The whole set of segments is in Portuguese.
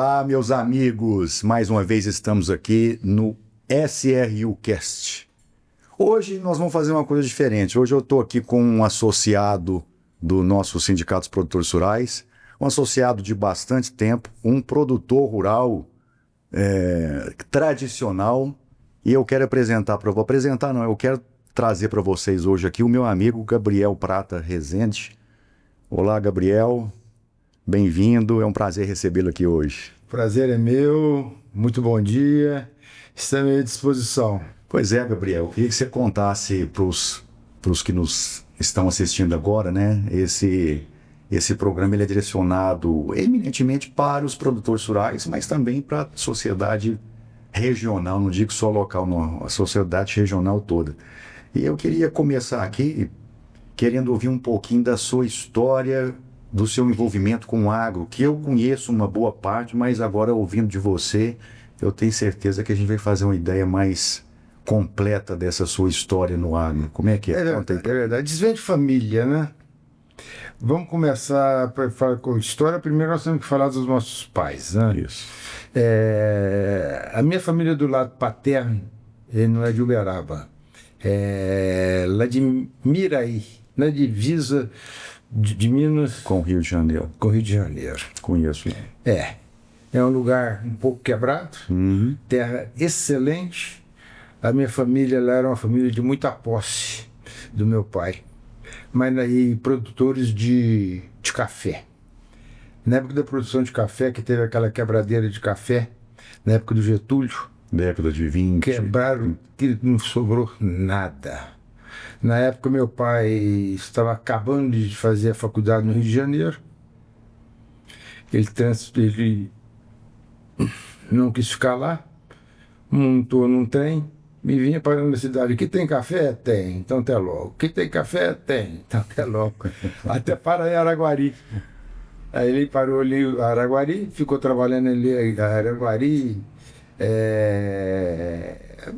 Olá, meus amigos! Mais uma vez estamos aqui no SRUcast. Hoje nós vamos fazer uma coisa diferente. Hoje eu estou aqui com um associado do nosso Sindicato dos Produtores Rurais, um associado de bastante tempo, um produtor rural tradicional. E eu quero eu quero trazer para vocês hoje aqui o meu amigo Gabriel Prata Rezende. Olá, Gabriel. Bem-vindo, é um prazer recebê-lo aqui hoje. Prazer é meu, muito bom dia, estamos à disposição. Pois é, Gabriel, eu queria que você contasse para os que nos estão assistindo agora, né? Esse programa ele é direcionado eminentemente para os produtores rurais, mas também para a sociedade regional, não digo só local, não, a sociedade regional toda. E eu queria começar aqui querendo ouvir um pouquinho da sua história, do seu envolvimento com o agro, que eu conheço uma boa parte, mas agora ouvindo de você, eu tenho certeza que a gente vai fazer uma ideia mais completa dessa sua história no agro. Como é que é? É verdade. Desvende de família, né? Vamos começar para falar com história. Primeiro nós temos que falar dos nossos pais, né? Isso. A minha família do lado paterno, ele não é de Uberaba, é lá de Miraí, na divisa de Minas com o Rio de Janeiro. Com o Rio de Janeiro. Conheço. É um lugar um pouco quebrado, terra excelente. A minha família lá era uma família de muita posse do meu pai, mas aí produtores de café. Na época da produção de café, que teve aquela quebradeira de café, na época do Getúlio, década de 20. Quebraram, que não sobrou nada. Na época, meu pai estava acabando de fazer a faculdade no Rio de Janeiro. Ele não quis ficar lá, montou num trem e vinha parando na cidade. Que tem café? Tem, então até logo. Que tem café? Tem, então até logo. Até para em Araguari. Aí ele parou ali em Araguari, ficou trabalhando ali em Araguari,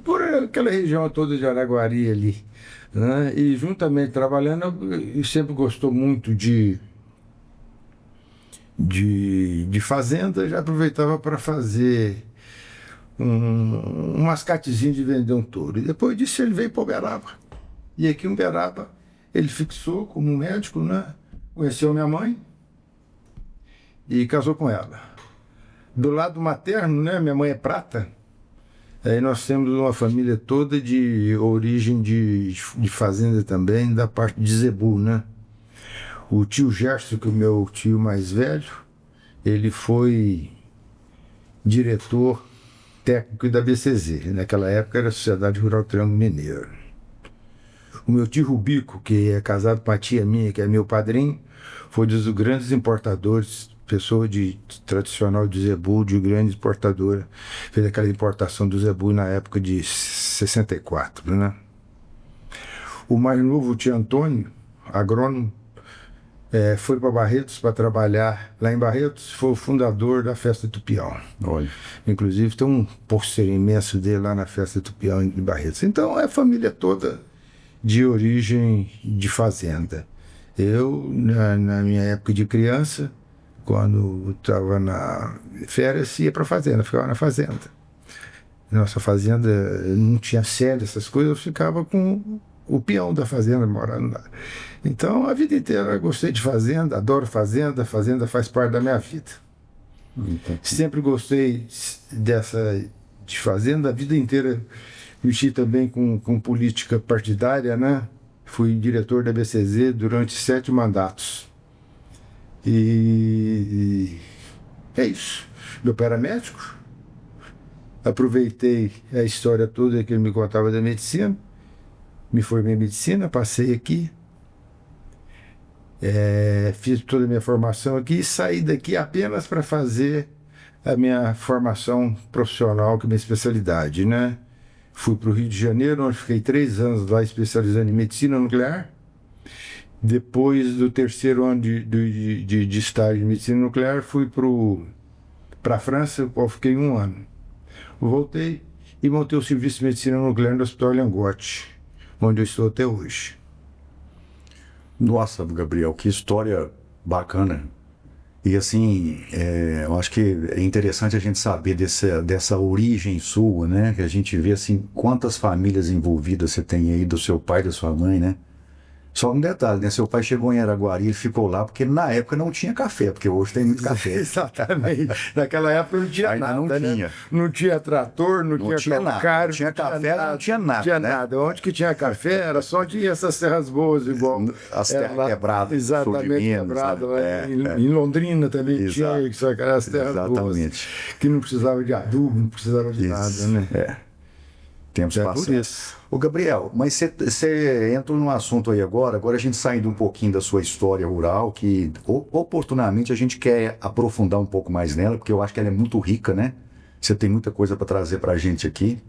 por aquela região toda de Araguari ali. Né? E juntamente trabalhando, ele sempre gostou muito de fazenda, já aproveitava para fazer um mascatezinho de vender um touro. E depois disso ele veio para Uberaba. E aqui em Uberaba ele fixou como médico, né? Conheceu minha mãe e casou com ela. Do lado materno, né? Minha mãe é prata. Aí nós temos uma família toda de origem de fazenda também, da parte de Zebu, né? O tio Gerson, que é o meu tio mais velho, ele foi diretor técnico da BCZ. Naquela época era a Sociedade Rural Triângulo Mineiro. O meu tio Rubico, que é casado com a tia minha, que é meu padrinho, foi dos grandes importadores, pessoa tradicional de zebu, de grande exportadora, fez aquela importação do zebu na época de 64, né? O mais novo, o tio Antônio, agrônomo, foi para Barretos para trabalhar lá em Barretos, foi o fundador da Festa Tupião. Olha. Inclusive tem um pôster imenso dele lá na Festa Tupião em Barretos. Então é a família toda de origem de fazenda. Eu, na minha época de criança, quando estava na férias, ia para a fazenda, ficava na fazenda. Nossa fazenda não tinha sede, essas coisas, eu ficava com o peão da fazenda morando lá. Então, a vida inteira eu gostei de fazenda, adoro fazenda, fazenda faz parte da minha vida. Sempre gostei de fazenda, a vida inteira mexi também com política partidária, né? Fui diretor da BCZ durante 7 mandatos. E é isso. Meu pai era médico. Aproveitei a história toda que ele me contava da medicina. Me formei em medicina, passei aqui. Fiz toda a minha formação aqui e saí daqui apenas para fazer a minha formação profissional, que é a minha especialidade, né? Fui para o Rio de Janeiro, onde fiquei 3 anos lá especializando em medicina nuclear. Depois do 3º ano de estágio em medicina nuclear, fui para a França, qual fiquei 1 ano. Voltei e montei o serviço de medicina nuclear no Hospital Langote, onde eu estou até hoje. Nossa, Gabriel, que história bacana. E assim, eu acho que é interessante a gente saber dessa origem sua, né? Que a gente vê assim, quantas famílias envolvidas você tem aí do seu pai e da sua mãe, né? Só um detalhe, né? Seu pai chegou em Araguari, ele ficou lá porque na época não tinha café, porque hoje tem muito café. Exatamente. Naquela época não tinha Ainda nada, não né? tinha. Não tinha trator, não tinha nada. calcário, Não tinha café, não tinha nada, Não tinha né? nada. Onde que tinha café era só tinha essas terras boas, igual. As era terras lá, quebradas, sul de exatamente, Minas, quebrado. né? Lá em Londrina também Exato. tinha, só que eram as terras boas. Exatamente. Que não precisava de adubo, não precisava de nada, né? Tempos É por passados. isso. Ô Gabriel, mas você entrou num assunto aí agora a gente saindo um pouquinho da sua história rural, que oportunamente a gente quer aprofundar um pouco mais nela, porque eu acho que ela é muito rica, né? Você tem muita coisa para trazer para a gente aqui.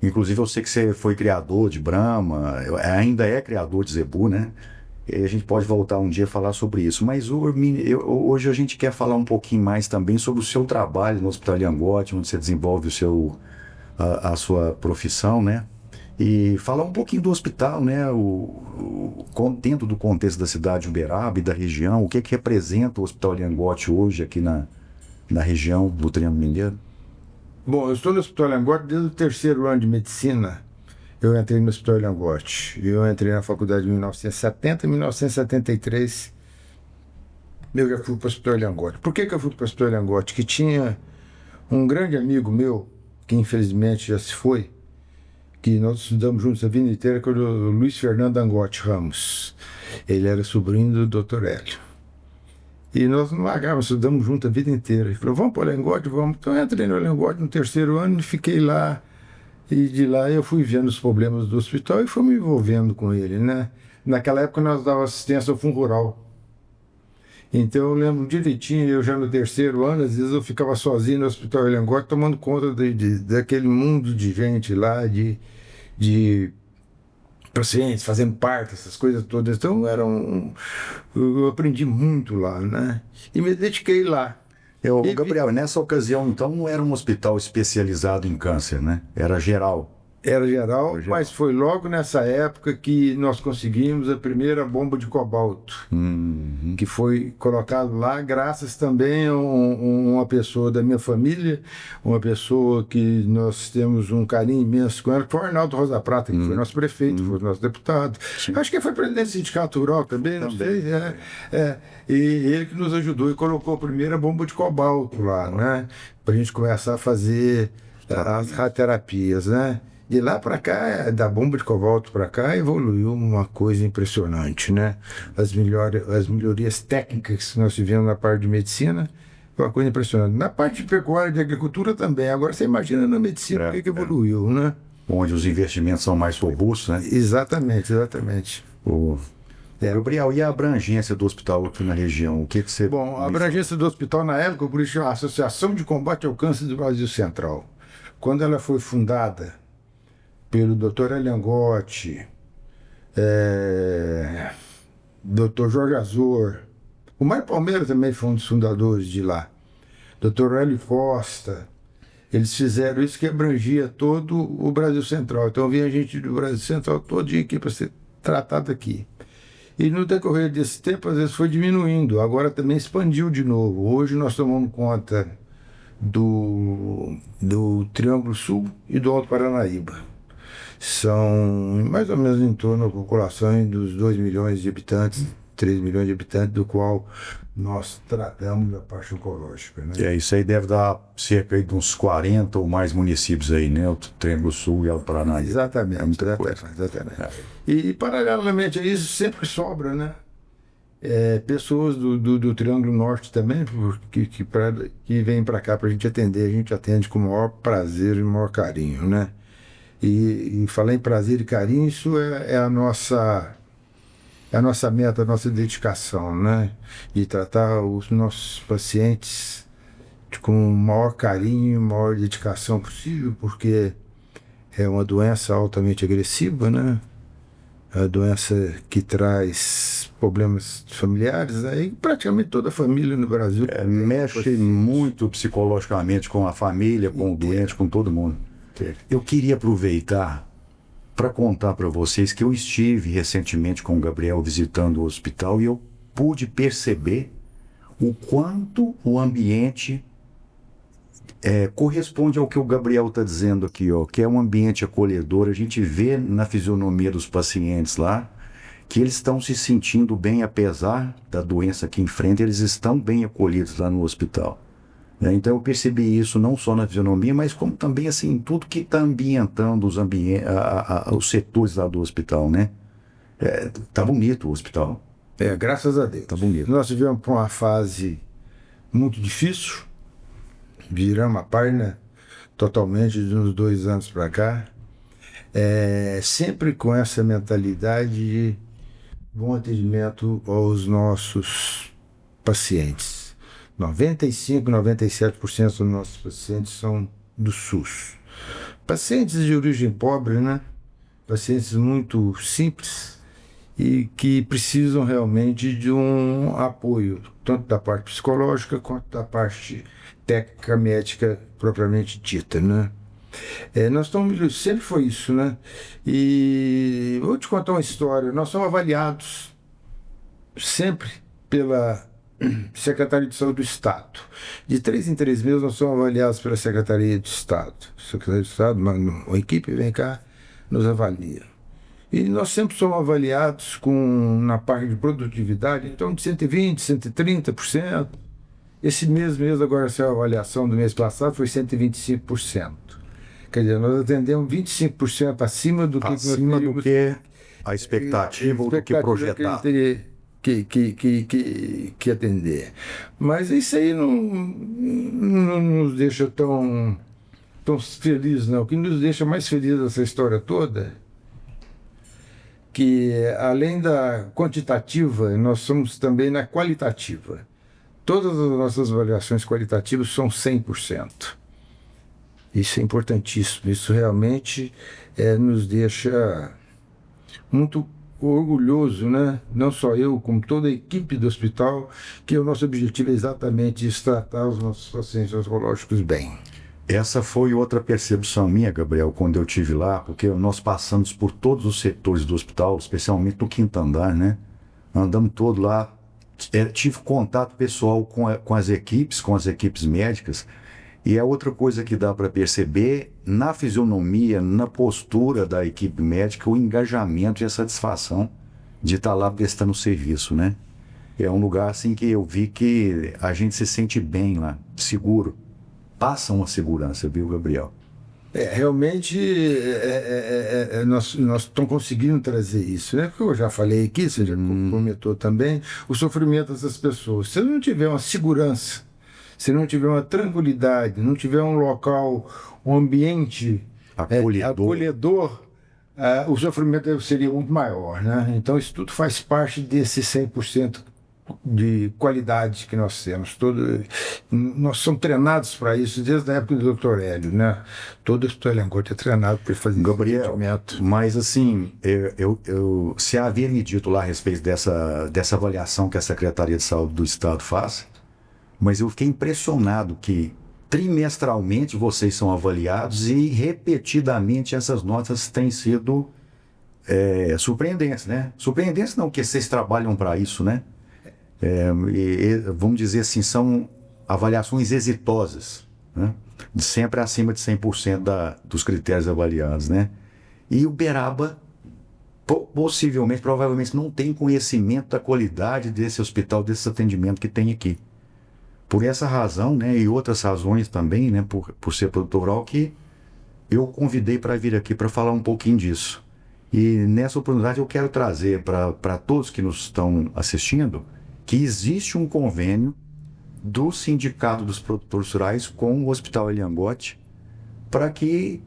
Inclusive eu sei que você foi criador de Brahma, ainda é criador de Zebu, né? E a gente pode voltar um dia a falar sobre isso. Mas hoje a gente quer falar um pouquinho mais também sobre o seu trabalho no Hospital Liangotti, onde você desenvolve a sua profissão, né? E falar um pouquinho do hospital, né? Dentro do contexto da cidade de Uberaba e da região, o que representa o Hospital Liangotti hoje aqui na região do Triângulo Mineiro? Bom, eu estou no Hospital Liangotti desde o 3º ano de medicina. Eu entrei no Hospital Liangotti. Eu entrei na faculdade em 1970 e 1973. Eu já fui para o Hospital Liangotti. Por que eu fui para o Hospital Liangotti? Que tinha um grande amigo meu, que infelizmente já se foi, que nós estudamos juntos a vida inteira, que era o Luiz Fernando Angotti Ramos. Ele era sobrinho do Dr. Hélio. E nós não largávamos, estudamos juntos a vida inteira. Ele falou, vamos para o Liangotti? Vamos. Então eu entrei no Liangotti no 3º ano e fiquei lá. E de lá eu fui vendo os problemas do hospital e fui me envolvendo com ele, né? Naquela época nós dávamos assistência ao Fundo Rural. Então eu lembro direitinho, eu já no 3º ano, às vezes eu ficava sozinho no Hospital Liangotti tomando conta daquele mundo de gente lá, de pacientes, fazendo parto, essas coisas todas. Então eu aprendi muito lá, né? E me dediquei lá. Gabriel, nessa ocasião, então, não era um hospital especializado em câncer, né? Era geral. Era geral, mas foi logo nessa época que nós conseguimos a primeira bomba de cobalto, que foi colocado lá graças também a uma pessoa da minha família, uma pessoa que nós temos um carinho imenso com ela, que foi o Arnaldo Rosa Prata, que foi nosso prefeito, foi nosso deputado. Sim. Acho que foi presidente do Sindicato Rural também, não sei. E ele que nos ajudou e colocou a primeira bomba de cobalto lá, né? Para a gente começar a fazer as radioterapias, né? De lá para cá, da bomba de cobalto para cá, evoluiu uma coisa impressionante, né? As melhorias técnicas que nós tivemos na parte de medicina, foi uma coisa impressionante. Na parte de pecuária e de agricultura também. Agora você imagina na medicina o que evoluiu, né? Onde os investimentos são mais robustos, né? Exatamente. Gabriel, e a abrangência do hospital aqui na região? O que você... Bom, a abrangência do hospital na época, por isso, a Associação de Combate ao Câncer do Brasil Central. Quando ela foi fundada pelo Dr. Liangotti, Dr. Jorge Azor, o Mário Palmeira também foi um dos fundadores de lá, Dr. Hélio Costa, eles fizeram isso que abrangia todo o Brasil Central. Então vinha gente do Brasil Central todinho aqui para ser tratado aqui. E no decorrer desse tempo, às vezes foi diminuindo, agora também expandiu de novo. Hoje nós tomamos conta do Triângulo Sul e do Alto Paranaíba. São mais ou menos em torno da população dos 2 milhões de habitantes, 3 milhões de habitantes, do qual nós tratamos a parte oncológica, né? Isso aí deve dar cerca de uns 40 ou mais municípios aí, né? O Triângulo Sul e o Paranaíba. Exatamente. E paralelamente a isso sempre sobra, né? Pessoas do Triângulo Norte também, que vêm para cá para a gente atender. A gente atende com o maior prazer e o maior carinho, né? E falar em prazer e carinho, isso é a nossa meta, a nossa dedicação, né? De tratar os nossos pacientes com o maior carinho, maior dedicação possível, porque é uma doença altamente agressiva, né? É uma doença que traz problemas familiares, aí praticamente toda a família no Brasil mexe muito psicologicamente com a família, com o doente, com todo mundo. Eu queria aproveitar para contar para vocês que eu estive recentemente com o Gabriel visitando o hospital e eu pude perceber o quanto o ambiente corresponde ao que o Gabriel está dizendo aqui, ó, que é um ambiente acolhedor. A gente vê na fisionomia dos pacientes lá que eles estão se sentindo bem, apesar da doença que enfrentam, eles estão bem acolhidos lá no hospital. Então eu percebi isso não só na fisionomia, mas como também assim, tudo que está ambientando os setores lá do hospital, né? Tá bonito o hospital. Graças a Deus. Tá bonito. Nós vivemos por uma fase muito difícil, viramos a página totalmente de uns 2 anos para cá, sempre com essa mentalidade de bom atendimento aos nossos pacientes. 95, 97% dos nossos pacientes são do SUS. Pacientes de origem pobre, né? Pacientes muito simples e que precisam realmente de um apoio, tanto da parte psicológica quanto da parte técnica médica propriamente dita, né? Nós estamos, sempre foi isso, né? E vou te contar uma história. Nós somos avaliados sempre pela Secretaria de Saúde do Estado. De 3 em 3 meses nós somos avaliados pela Secretaria de Estado. Secretaria de Estado, uma equipe vem cá, nos avalia. E nós sempre somos avaliados na parte de produtividade, então de 120%, 130%. Esse mês mesmo, agora essa avaliação do mês passado foi 125%. Quer dizer, nós atendemos 25% acima do que a expectativa ou do que projetado. Que atender. Mas isso aí não nos deixa tão felizes, não. O que nos deixa mais felizes nessa história toda, que além da quantitativa, nós somos também na qualitativa. Todas as nossas avaliações qualitativas são 100%. Isso é importantíssimo. Isso realmente nos deixa muito orgulhoso, né? Não só eu, como toda a equipe do hospital, que o nosso objetivo é exatamente tratar os nossos pacientes oncológicos bem. Essa foi outra percepção minha, Gabriel, quando eu estive lá, porque nós passamos por todos os setores do hospital, especialmente no 5º andar, né? Andamos todo lá, tive contato pessoal com as equipes médicas. E é outra coisa que dá para perceber na fisionomia, na postura da equipe médica, o engajamento e a satisfação de estar lá prestando serviço, né? É um lugar assim que eu vi que a gente se sente bem lá, seguro. Passa uma segurança, viu, Gabriel? Realmente nós estamos conseguindo trazer isso, né? Porque eu já falei aqui, você já comentou também, o sofrimento dessas pessoas. Se não tiver uma segurança, se não tiver uma tranquilidade, não tiver um local, um ambiente acolhedor, o sofrimento seria muito maior, né? Então isso tudo faz parte desse 100% de qualidade que nós temos. Nós somos treinados para isso desde a época do Dr. Hélio, né? Todo hospital é treinado para fazer Gabriel, atendimento. Mas assim, se havia me dito lá a respeito dessa avaliação que a Secretaria de Saúde do Estado faz, mas eu fiquei impressionado que trimestralmente vocês são avaliados e repetidamente essas notas têm sido surpreendentes, né? Surpreendentes não, porque vocês trabalham para isso, né? Vamos dizer assim, são avaliações exitosas, né? Sempre acima de 100% dos critérios avaliados, né? E o Uberaba provavelmente não tem conhecimento da qualidade desse hospital, desse atendimento que tem aqui. Por essa razão, né, e outras razões também, né, por ser produtor rural, que eu convidei para vir aqui para falar um pouquinho disso. E nessa oportunidade eu quero trazer para todos que nos estão assistindo que existe um convênio do Sindicato dos Produtores Rurais com o Hospital Eliangote para que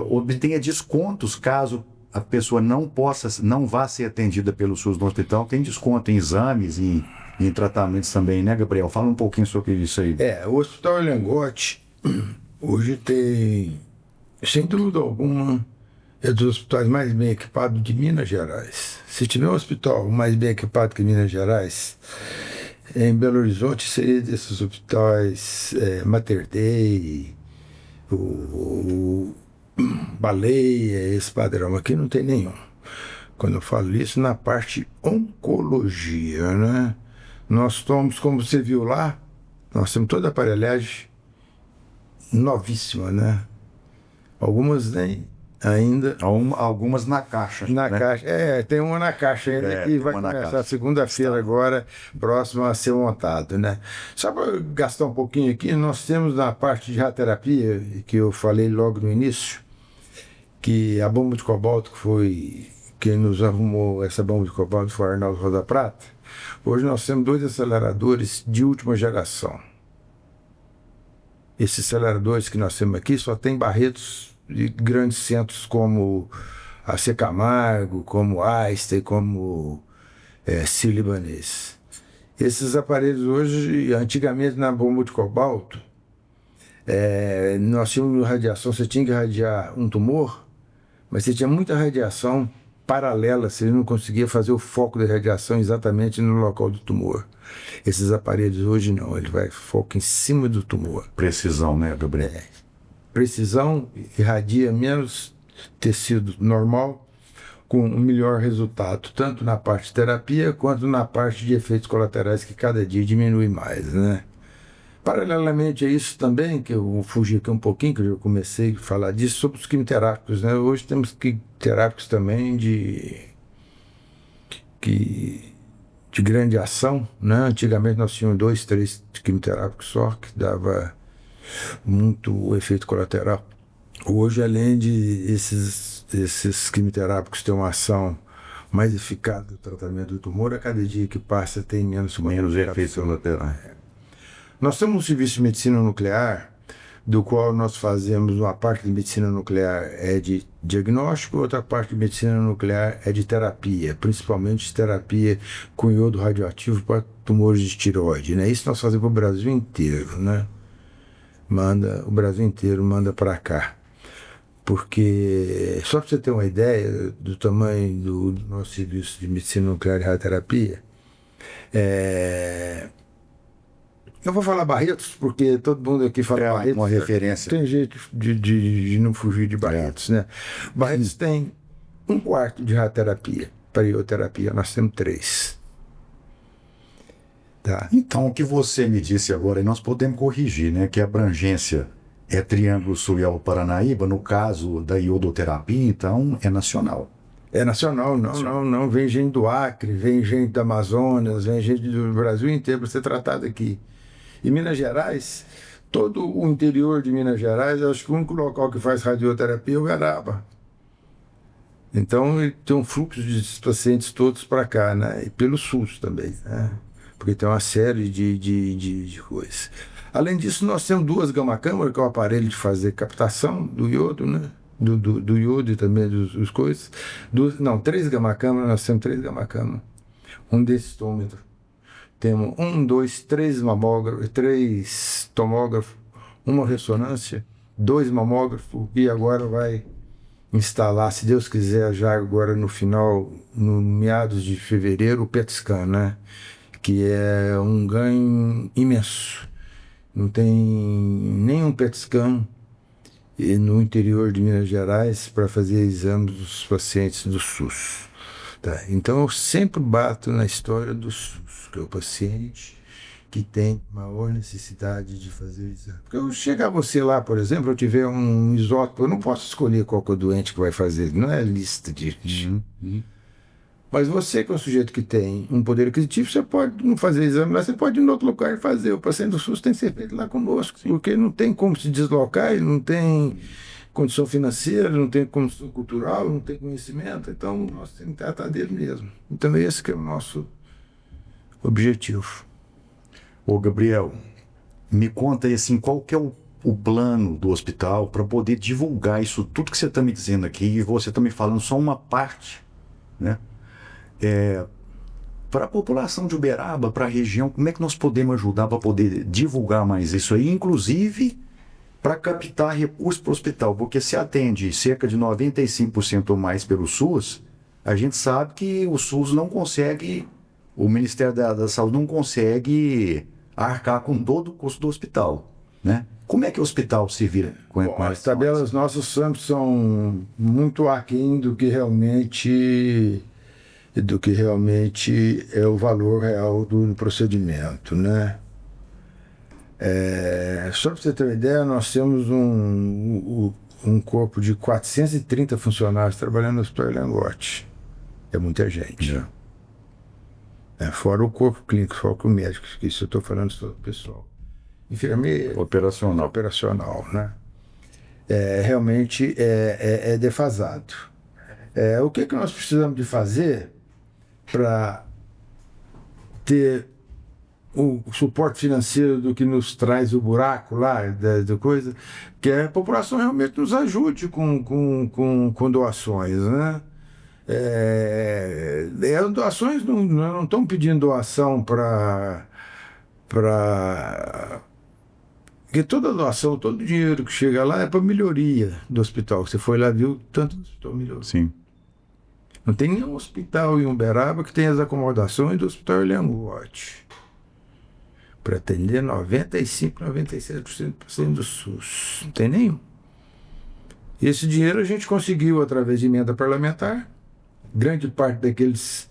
obtenha descontos caso a pessoa não vá ser atendida pelo SUS no hospital. Tem desconto em exames e em tratamentos também, né, Gabriel? Fala um pouquinho sobre isso aí. O Hospital Eliangote hoje tem, sem dúvida alguma, é dos hospitais mais bem equipados de Minas Gerais. Se tiver um hospital mais bem equipado que Minas Gerais, em Belo Horizonte seria desses hospitais Mater Dei, o Baleia, esse padrão. Aqui não tem nenhum. Quando eu falo isso, na parte oncologia, né? Nós estamos, como você viu lá, nós temos toda a aparelhagem novíssima, né? Algumas nem ainda. Algumas na caixa. Na né? caixa. Tem uma na caixa ainda que vai começar segunda-feira agora, próxima a ser montado, né? Só para gastar um pouquinho aqui, nós temos na parte de radioterapia, que eu falei logo no início, que a bomba de cobalto, que foi quem nos arrumou essa bomba de cobalto, foi o Arnaldo Rosa Prata. Hoje nós temos 2 aceleradores de última geração. Esses aceleradores que nós temos aqui só tem Barretos de grandes centros como a C. Camargo, como Einstein, como Sírio-Libanês. Esses aparelhos hoje, antigamente na bomba de cobalto, nós tínhamos radiação, você tinha que irradiar um tumor, mas você tinha muita radiação paralela, você não conseguia fazer o foco da radiação exatamente no local do tumor. Esses aparelhos hoje não, ele vai foco em cima do tumor. Precisão, né, Gabriel? Precisão, irradia menos tecido normal, com um melhor resultado, tanto na parte de terapia quanto na parte de efeitos colaterais, que cada dia diminui mais, né? Paralelamente a isso também, que eu vou fugir aqui um pouquinho, que eu já comecei a falar disso, sobre os quimioterápicos, né? Hoje temos quimioterápicos também de grande ação, né? Antigamente nós tínhamos 2, 3 quimioterápicos só, que dava muito efeito colateral. Hoje, além de esses quimioterápicos ter uma ação mais eficaz do tratamento do tumor, a cada dia que passa tem menos efeitos colaterais. Nós temos um serviço de medicina nuclear, do qual nós fazemos uma parte de medicina nuclear é de diagnóstico, outra parte de medicina nuclear é de terapia, principalmente terapia com iodo radioativo para tumores de tireoide, né? Isso nós fazemos para o Brasil inteiro, né? O Brasil inteiro manda para cá. Porque, só para você ter uma ideia do tamanho do nosso serviço de medicina nuclear e radioterapia, eu vou falar Barretos, porque todo mundo aqui fala Barretos. Uma referência. Tem jeito de não fugir de Barretos, né? Barretos tem 1/4 de radioterapia. Para ioterapia, nós temos 3. Tá? Então, o que você me disse agora, nós podemos corrigir, né? Que a abrangência é Triângulo Sul e Alto Paranaíba, no caso da iodoterapia, então é nacional. É nacional, não. Vem gente do Acre, vem gente do Amazonas, vem gente do Brasil inteiro para ser tratado aqui. Em Minas Gerais, todo o interior de Minas Gerais, acho que o único local que faz radioterapia é Uberaba. Então, ele tem um fluxo de pacientes todos para cá, né? E pelo SUS também, né? Porque tem uma série de coisas. Além disso, nós temos 2 gama-câmaras, que é o aparelho de fazer captação do iodo, né? Do iodo e também dos coisas. 3 gama-câmaras, nós temos 3 gama-câmaras. Um densitômetro. Temos 1, 2, 3 mamógrafos, 3 tomógrafos, uma ressonância, 2 mamógrafos, e agora vai instalar, se Deus quiser, já agora no final, no meados de fevereiro, o PET scan, né? Que é um ganho imenso. Não tem nenhum PET scan no interior de Minas Gerais para fazer exames dos pacientes do SUS. Tá? Então eu sempre bato na história do SUS, que é o paciente que tem maior necessidade de fazer exame. Porque eu chegar você lá, por exemplo, eu tiver um isótopo, eu não posso escolher qual que é o doente que vai fazer, não é lista de... Mas você, que é um sujeito que tem um poder aquisitivo, você pode não fazer exame lá, você pode ir em outro lugar e fazer. O paciente do SUS tem que ser feito lá conosco, porque não tem como se deslocar, ele não tem condição financeira, não tem condição cultural, não tem conhecimento, então nós temos que tratar dele mesmo. Então esse que é o nosso objetivo. Ô Gabriel, me conta aí assim, qual que é o plano do hospital para poder divulgar isso tudo que você está me dizendo aqui, e você está me falando só uma parte, né? Para a população de Uberaba, para a região, como é que nós podemos ajudar para poder divulgar mais isso aí, inclusive para captar recursos para o hospital, porque se atende cerca de 95% ou mais pelo SUS, a gente sabe que o SUS não consegue, o Ministério da Saúde não consegue arcar com todo o custo do hospital, né? Como é que o hospital se vira com as tabelas nossas sempre são muito aquém do que realmente do que realmente é o valor real do procedimento, né? Só para você ter uma ideia, nós temos um corpo de 430 funcionários trabalhando no Hospital Elengotti. É muita gente. Fora o corpo clínico, fora o médico, que isso eu estou falando sobre o pessoal. Enfermeiro. Operacional, né? Realmente é defasado. O que nós precisamos de fazer para ter o suporte financeiro do que nos traz o buraco lá, da coisa, que a população realmente nos ajude com doações, né? As doações não estão pedindo doação para porque toda doação, todo dinheiro que chega lá é para melhoria do hospital. Você foi lá, viu, tanto o hospital melhorou. Sim. Não tem nenhum hospital em Uberaba que tenha as acomodações do Hospital Elengotti para atender 95, 97% do SUS. Não tem nenhum. E esse dinheiro a gente conseguiu através de emenda parlamentar. Grande parte daqueles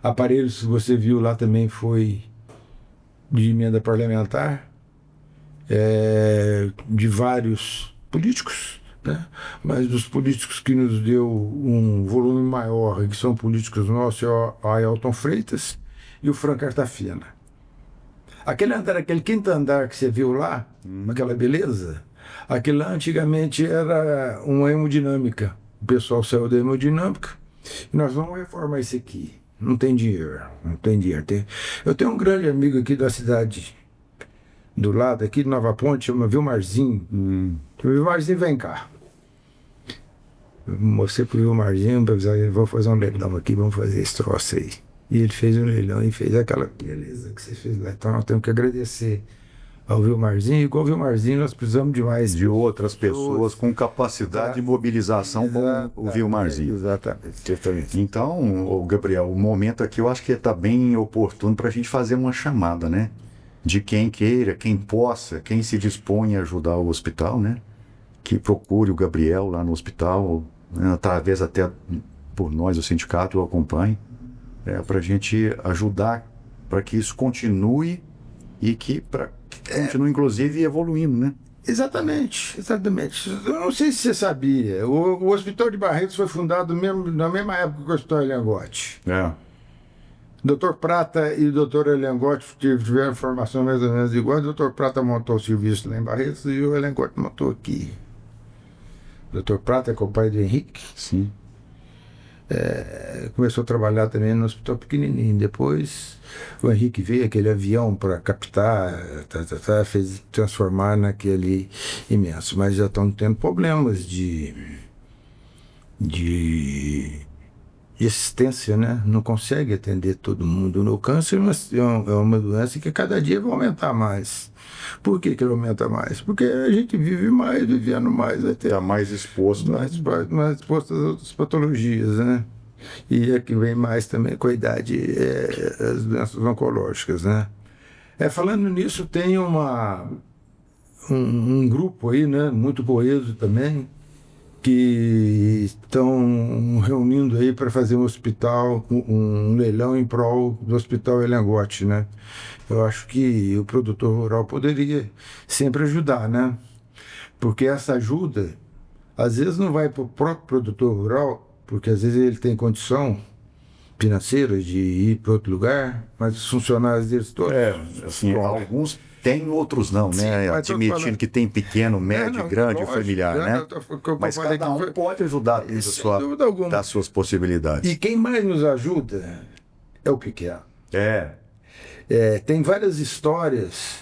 aparelhos que você viu lá também foi de emenda parlamentar, de vários políticos, né? Mas dos políticos que nos deu um volume maior, que são políticos nossos, é o Ailton Freitas e o Franco Artafina. Aquele quinto andar que você viu lá, aquela beleza, aquilo lá antigamente era uma hemodinâmica. O pessoal saiu da hemodinâmica e nós vamos reformar isso aqui. Não tem dinheiro. Eu tenho um grande amigo aqui da cidade do lado, aqui de Nova Ponte, chama Vilmarzinho. Vilmarzinho, vem cá. Eu mostrei pro Vilmarzinho, vamos fazer um leilão aqui, vamos fazer esse troço aí. E ele fez um leilão e fez aquela beleza que você fez lá. Então nós temos que agradecer ao Vilmarzinho. Igual o Vilmarzinho, nós precisamos de mais de outras pessoas com capacidade de mobilização como o Vilmarzinho. Exatamente. Então, Gabriel, o momento aqui eu acho que está bem oportuno para a gente fazer uma chamada, né? De quem queira, quem possa, quem se dispõe a ajudar o hospital, né? Que procure o Gabriel lá no hospital, né? Através até por nós, o sindicato, o acompanhe, para a gente ajudar para que isso continue e que continue, inclusive, evoluindo, né? Exatamente. Eu não sei se você sabia, o Hospital de Barretos foi fundado na mesma época que o Hospital Elengotti. Dr. Prata e o Dr. Elengotti tiveram formação mais ou menos igual. O Dr. Prata montou o serviço lá em Barretos e o Elengotti montou aqui. O Dr. Prata é compadre do Henrique. Sim. Começou a trabalhar também no hospital pequenininho. Depois o Henrique veio, aquele avião para captar, fez transformar naquele imenso. Mas já estão tendo problemas de assistência, né? Não consegue atender todo mundo. O câncer é uma doença que cada dia vai aumentar mais. Por que ele aumenta mais? Porque a gente vive mais, vivendo mais. Está mais exposto. Mais exposto às outras patologias, né? E é que vem mais também com a idade, as doenças oncológicas, né? Falando nisso, tem um grupo aí, né? Muito coeso também, que estão reunindo aí para fazer um hospital, um leilão em prol do Hospital Elengotti, né? Eu acho que o produtor rural poderia sempre ajudar, né? Porque essa ajuda, às vezes não vai para o próprio produtor rural, porque às vezes ele tem condição financeira de ir para outro lugar, mas os funcionários deles todos... assim, alguns tem, outros não, né? Sim, admitindo que tem pequeno, médio, grande, lógico, familiar, né? Mas cada um pode ajudar dentro das suas possibilidades. E quem mais nos ajuda é o pequeno. Tem várias histórias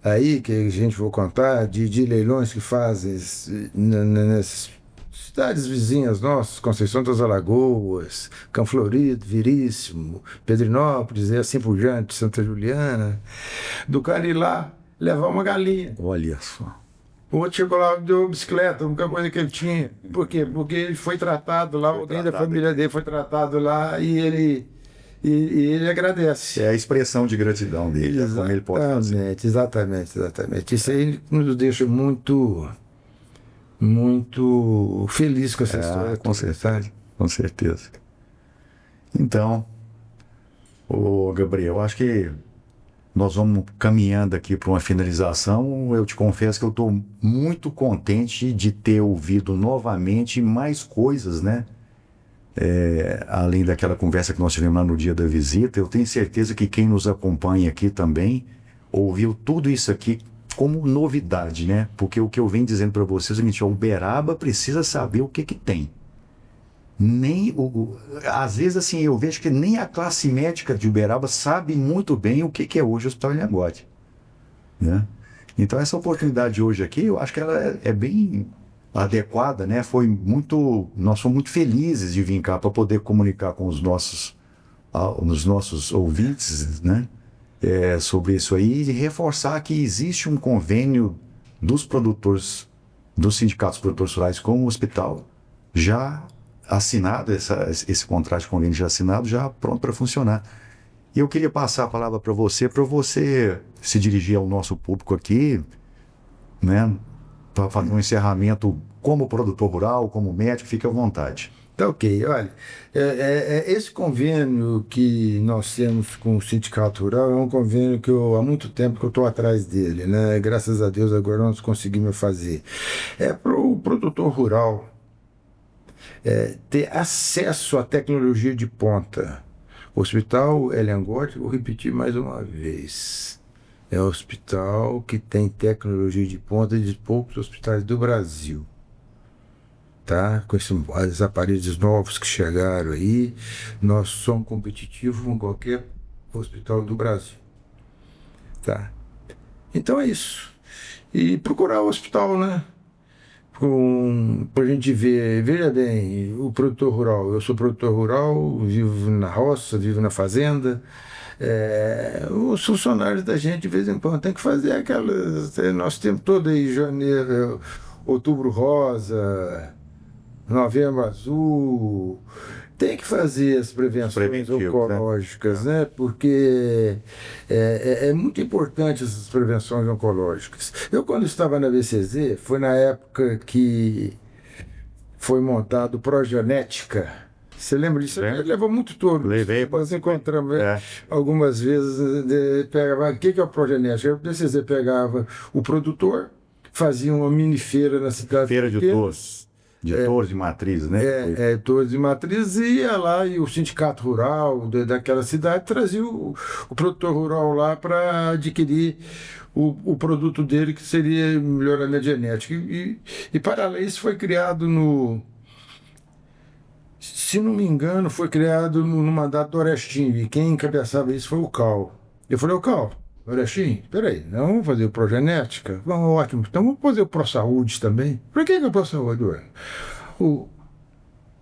aí que a gente vai contar de leilões que fazem nessas cidades vizinhas nossas, Conceição das Alagoas, Campo Florido, Veríssimo, Pedrinópolis e assim por diante, Santa Juliana, do cara ir lá levar uma galinha. Olha só. O outro chegou lá e deu uma bicicleta, a única coisa que ele tinha. Por quê? Porque ele foi tratado lá, alguém da família dele foi tratado lá e ele agradece. É a expressão de gratidão dele, como ele pode fazer. Exatamente. Isso aí nos deixa muito feliz com essa história. Com certeza. Então, Ô, Gabriel, acho que nós vamos caminhando aqui para uma finalização. Eu te confesso que eu estou muito contente de ter ouvido novamente mais coisas, né? Além daquela conversa que nós tivemos lá no dia da visita, eu tenho certeza que quem nos acompanha aqui também ouviu tudo isso aqui como novidade, né? Porque o que eu venho dizendo para vocês é o seguinte: o Uberaba precisa saber o que que tem. Às vezes, assim, eu vejo que nem a classe médica de Uberaba sabe muito bem o que que é hoje o Hospital Ilhangote, né? Então, essa oportunidade hoje aqui, eu acho que ela é bem adequada, né? Nós fomos muito felizes de vir cá para poder comunicar com os nossos ouvintes, né? Sobre isso aí, e reforçar que existe um convênio dos produtores, dos sindicatos produtores rurais com o hospital, já assinado, esse contrato de convênio já assinado, já pronto para funcionar. E eu queria passar a palavra para você se dirigir ao nosso público aqui, né? Para fazer um encerramento como produtor rural, como médico, fique à vontade. Tá ok, olha, esse convênio que nós temos com o Sindicato Rural é um convênio que há muito tempo que eu estou atrás dele, né? Graças a Deus agora nós conseguimos fazer. É para o produtor rural ter acesso à tecnologia de ponta. O Hospital Ilhangote, vou repetir mais uma vez, é um hospital que tem tecnologia de ponta de poucos hospitais do Brasil. Tá? Com esses aparelhos novos que chegaram aí, nós somos competitivos com qualquer hospital do Brasil. Tá? Então é isso. E procurar o hospital, né? Para a gente ver, veja bem, o produtor rural, eu sou produtor rural, vivo na roça, vivo na fazenda. Os funcionários da gente, de vez em quando, tem que fazer aquelas. Nós temos todo aí janeiro, outubro rosa, novembro azul. Tem que fazer as prevenções oncológicas, né? Porque é muito importante essas prevenções oncológicas. Eu, quando estava na BCZ, foi na época que foi montado o Progenética. Você lembra disso? Levou muito tempo. Levei. Nós encontramos algumas vezes. O que é o Progenética? O BCZ pegava o produtor, fazia uma mini feira na cidade. Feira de touros. De touros de matriz, né? Touros de matriz, e ia lá e o sindicato rural daquela cidade trazia o produtor rural lá para adquirir o produto dele, que seria melhoramento genético. E paralelo a isso foi criado se não me engano, foi criado no mandato do Orestinho, e quem encabeçava isso foi o Cal. Eu falei: o Cal, Orestinho, peraí, não vamos fazer o Progenética? Vamos, ótimo, então vamos fazer o ProSaúde também. Por que é o ProSaúde?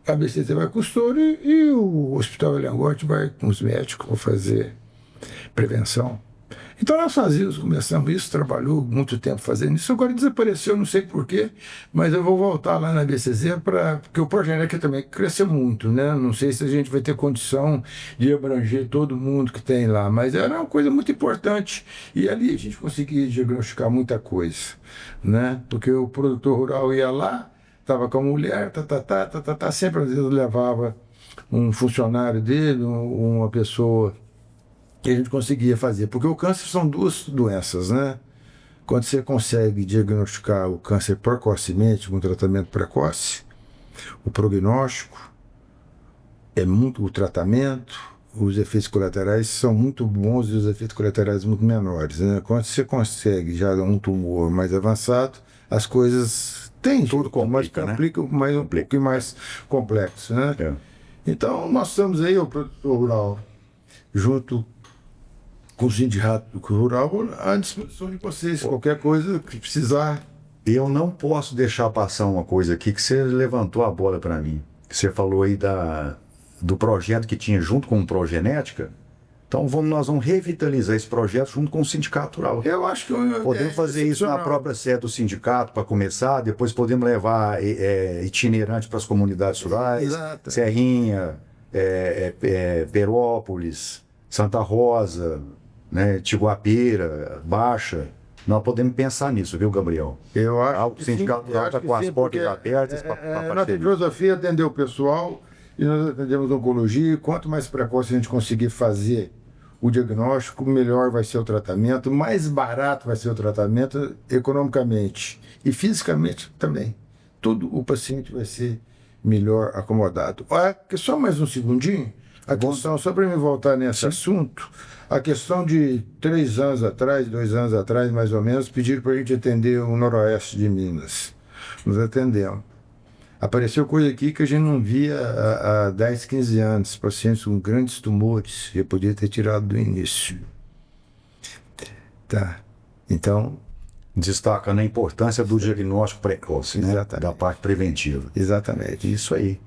A BCT vai com o Soro e o Hospital Ilhangote vai com os médicos para fazer prevenção. Então nós começamos isso, trabalhou muito tempo fazendo isso, agora desapareceu, não sei porquê, mas eu vou voltar lá na BCZ, porque o Progenética também cresceu muito, né? Não sei se a gente vai ter condição de abranger todo mundo que tem lá, mas era uma coisa muito importante, e ali a gente conseguia diagnosticar muita coisa, né? Porque o produtor rural ia lá, estava com a mulher, sempre às vezes levava um funcionário dele, uma pessoa que a gente conseguia fazer, porque o câncer são duas doenças, né? Quando você consegue diagnosticar o câncer precocemente, com um tratamento precoce, o prognóstico é muito, o tratamento, os efeitos colaterais são muito bons e os efeitos colaterais muito menores, né? Quando você consegue já um tumor mais avançado, as coisas têm tudo complica, né? Mais um pouquinho mais complexo, né? Então nós estamos aí, o produtor rural, junto com o sindicato rural, à disposição de vocês, qualquer coisa que precisar. Eu não posso deixar passar uma coisa aqui, que você levantou a bola para mim. Você falou aí do projeto que tinha junto com o Progenética. Então nós vamos revitalizar esse projeto junto com o sindicato rural. Eu acho que podemos fazer isso na própria sede do sindicato para começar, depois podemos levar itinerante para as comunidades rurais, Exato. Serrinha, Perópolis, Santa Rosa, né, Tiguapeira, Baixa. Nós podemos pensar nisso, viu, Gabriel? Eu acho que o sindicato rural está com as portas abertas para nossa filosofia é atender o pessoal, e nós atendemos oncologia, e quanto mais precoce a gente conseguir fazer o diagnóstico, melhor vai ser o tratamento, mais barato vai ser o tratamento economicamente e fisicamente também. Todo o paciente vai ser melhor acomodado. Olha, só mais um segundinho, a questão, só para me voltar nesse assunto, a questão de 3 anos atrás, 2 anos atrás, mais ou menos, pediram para a gente atender o noroeste de Minas. Nos atendemos. Apareceu coisa aqui que a gente não via há 10, 15 anos, pacientes com grandes tumores, eu podia ter tirado do início. Tá, então... Destacando a importância do diagnóstico precoce, né? Da parte preventiva. Exatamente. Isso aí.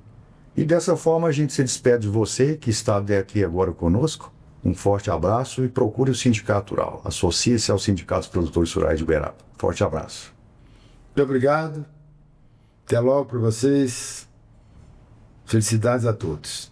E dessa forma a gente se despede de você que está aqui agora conosco. Um forte abraço e procure o Sindicato Rural. Associe-se ao Sindicato dos Produtores Rurais de Uberaba. Forte abraço. Muito obrigado. Até logo para vocês. Felicidades a todos.